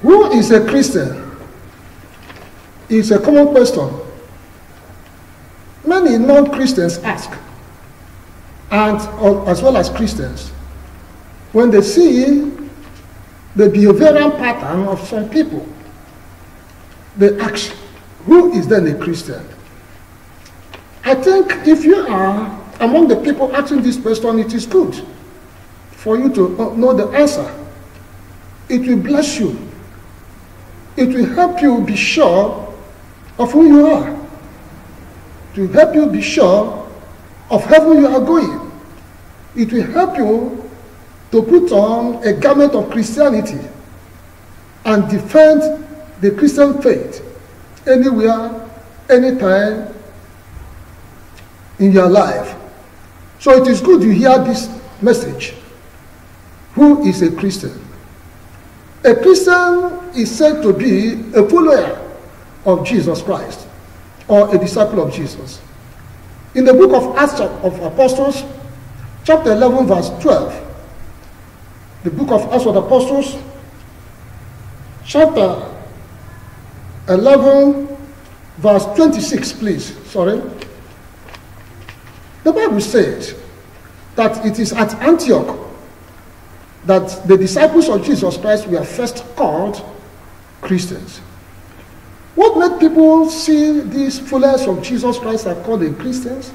Who is a Christian? It's a common question. Many non-Christians ask, and as well as Christians, when they see the behavioral pattern of some people, they ask, who is then a Christian? I think if you are among the people asking this question, it is good for you to know the answer. It will bless you. It will help you be sure of who you are. It will help you be sure of heaven you are going. It will help you to put on a garment of Christianity and defend the Christian faith anywhere, anytime in your life. So it is good you hear this message. Who is a Christian? A Christian is said to be a follower of Jesus Christ or a disciple of Jesus. In the book of Acts of Apostles, chapter 11, verse 12, the book of Acts of the Apostles, chapter 11, verse 26, please. Sorry. The Bible says that it is at Antioch that the disciples of Jesus Christ were first called Christians. What made people see these followers of Jesus Christ are called the Christians?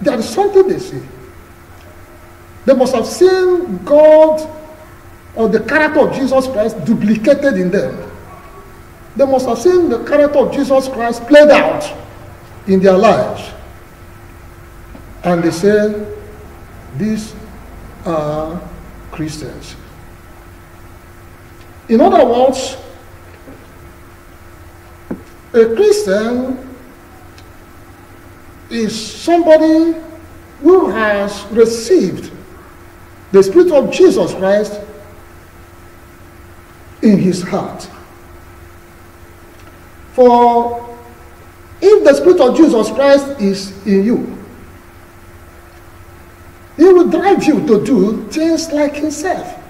There is something they see. They must have seen God or the character of Jesus Christ duplicated in them. They must have seen the character of Jesus Christ played out in their lives. And they say, these are Christians. In other words, a Christian is somebody who has received the Spirit of Jesus Christ in his heart. For if the Spirit of Jesus Christ is in you, he will drive you to do things like himself.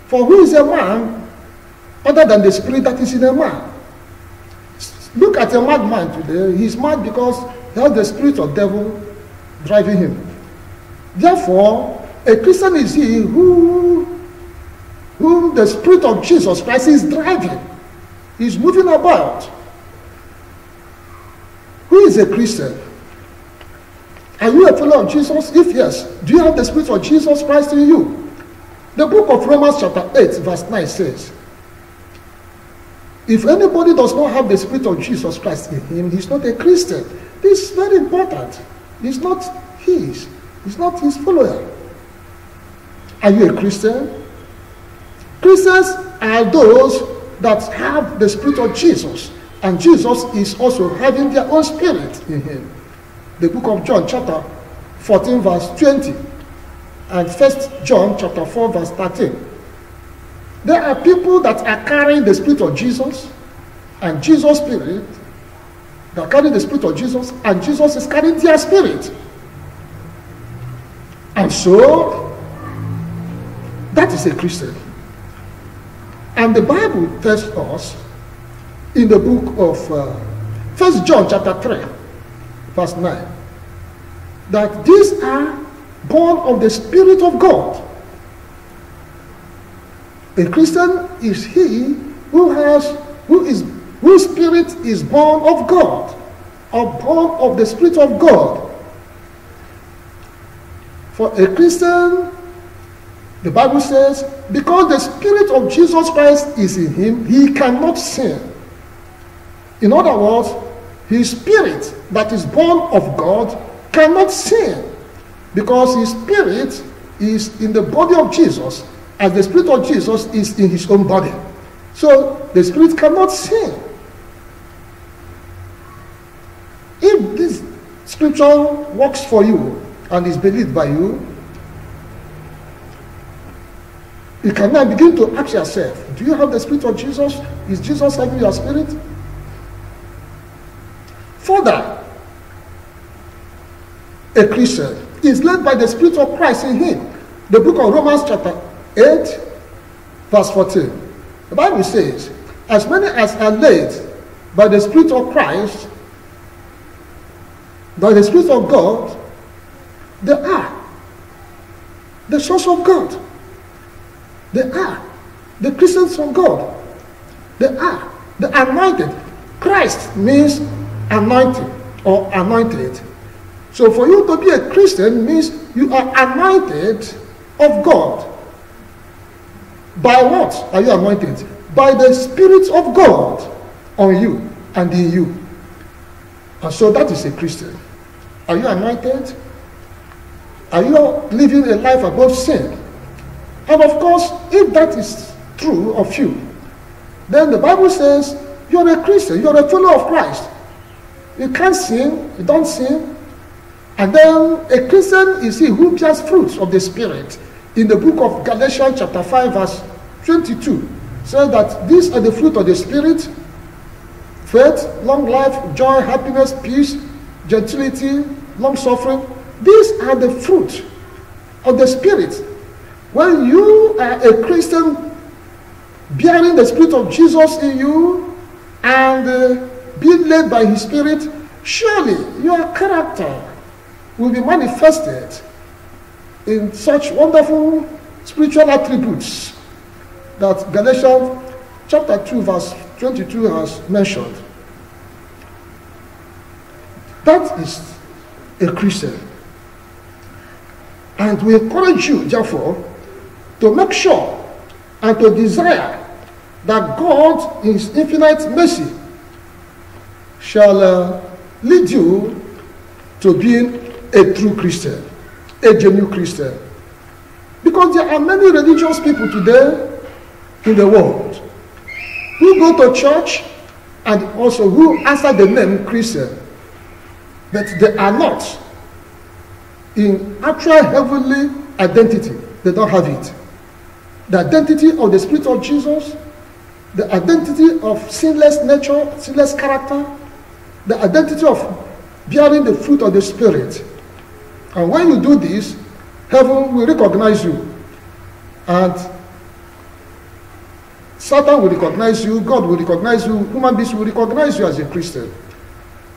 For who is a man other than the Spirit that is in a man? Look at a madman today. He's mad because he has the spirit of devil driving him. Therefore, a Christian is he whom the Spirit of Jesus Christ is driving. He's moving about. Who is a Christian? Are you a follower of Jesus? If yes, do you have the Spirit of Jesus Christ in you? The book of Romans chapter 8 verse 9 says, if anybody does not have the Spirit of Jesus Christ in him, he's not a Christian. This is very important. He's not his. He's not his follower. Are you a Christian? Christians are those that have the Spirit of Jesus, and Jesus is also having their own spirit in him. The book of John chapter 14 verse 20 and 1 John chapter 4 verse 13. There are people that are carrying the Spirit of Jesus and Jesus' Spirit. They are carrying the Spirit of Jesus and Jesus is carrying their spirit. And so, that is a Christian. And the Bible tells us in the book of 1 John chapter 3 verse 9 that these are born of the Spirit of God. A Christian is he whose spirit is born of God, or born of the Spirit of God. For a Christian, the Bible says, because the Spirit of Jesus Christ is in him, he cannot sin. In other words, his spirit that is born of God cannot sin, because his spirit is in the body of Jesus, as the Spirit of Jesus is in his own body. So the spirit cannot sin. If this scripture works for you and is believed by you, you can now begin to ask yourself, do you have the Spirit of Jesus? Is Jesus having your spirit? Further, a Christian is led by the Spirit of Christ in him. The book of Romans chapter 8 verse 14. The Bible says, as many as are led by the Spirit of Christ, by the Spirit of God, they are the sons of God. They are the Christians of God. They are the anointed. Christ means anointing or anointed. So for you to be a Christian means you are anointed of God. By what are you anointed? By the Spirit of God on you and in you. And so that is a Christian. Are you anointed? Are you living a life above sin? And of course, if that is true of you, then the Bible says you're a Christian, you're a follower of Christ. You can't sin, you don't sin. And then a Christian is he who bears fruits of the Spirit. In the book of Galatians chapter 5 verse 22, says that these are the fruit of the Spirit: faith, long life, joy, happiness, peace, gentility, long suffering. These are the fruit of the Spirit. When you are a Christian bearing the Spirit of Jesus in you and being led by His Spirit, surely your character will be manifested in such wonderful spiritual attributes that Galatians chapter 2 verse 22 has mentioned. That is a Christian. And we encourage you, therefore, to make sure and to desire that God, in His infinite mercy, shall lead you to being a true Christian, a genuine Christian. Because there are many religious people today in the world who go to church and also who answer the name Christian, but they are not in actual heavenly identity. They don't have it. The identity of the Spirit of Jesus, the identity of sinless nature, sinless character, the identity of bearing the fruit of the Spirit. And when you do this, heaven will recognize you. And Satan will recognize you, God will recognize you, human beings will recognize you as a Christian.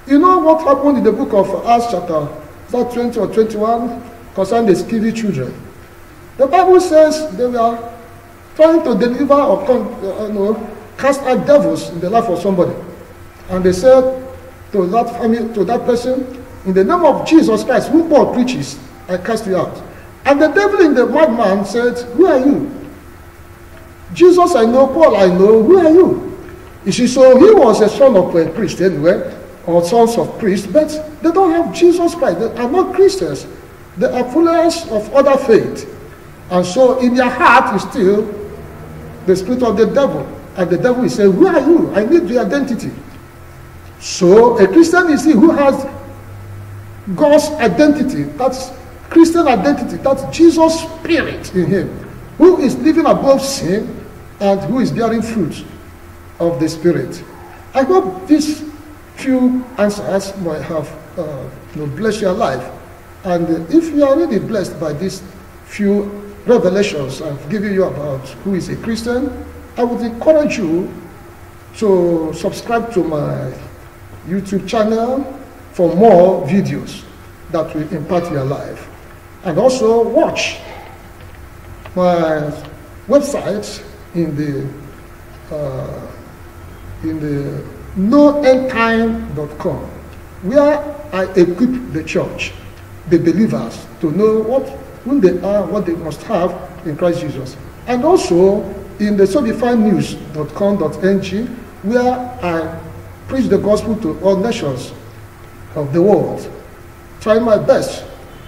You know what happened in the book of Acts chapter 20 or 21 concerning the skinny children? The Bible says they were trying to deliver or cast out devils in the life of somebody. And they said to that family, to that person, in the name of Jesus Christ, who Paul preaches, I cast you out. And the devil in the madman said, who are you? Jesus I know, Paul I know, who are you? You see, so he was a son of a priest anyway, or sons of priests, but they don't have Jesus Christ. They are not Christians. They are followers of other faith. And so in their heart is still the spirit of the devil. And the devil will say, who are you? I need the identity. So a Christian is he who has God's identity. That's Christian identity. That's Jesus' spirit in him, who is living above sin and who is bearing fruit of the Spirit. I hope these few answers might have blessed your life. And if you are really blessed by these few revelations I've given you about who is a Christian, I would encourage you to subscribe to my YouTube channel for more videos that will impact your life. And also watch my website in the knowendtime.com, where I equip the church, the believers, to know who they are, what they must have in Christ Jesus. And also in the sobifinews.com.ng, where I preach the gospel to all nations of the world, trying my best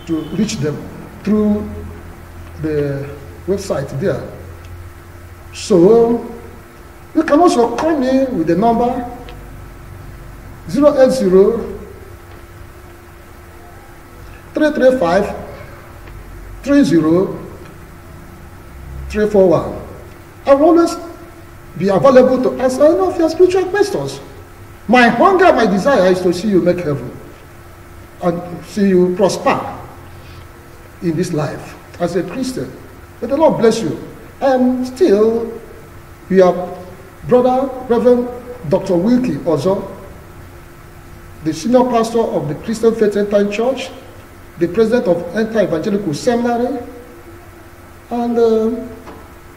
to reach them through the website there. So you can also call me with the number 080-335-30341. I will always be available to answer any of your spiritual questions. My hunger, my desire is to see you make heaven and see you prosper in this life as a Christian. May the Lord bless you. I am still your brother, Reverend Dr. Wilkie Ozo, the senior pastor of the Christian Faith End Time Church, the president of End Time Evangelical Seminary, and the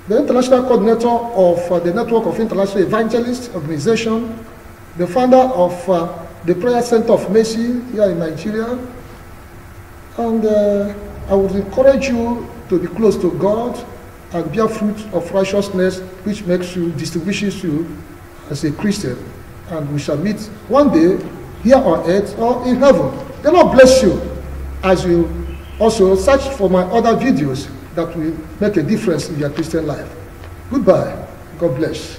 international coordinator of the Network of International Evangelists Organization, the founder of the Prayer Center of Mercy here in Nigeria. And I would encourage you to be close to God and bear fruit of righteousness, which distinguishes you as a Christian. And we shall meet one day here on earth or in heaven. The Lord bless you as you also search for my other videos that will make a difference in your Christian life. Goodbye. God bless.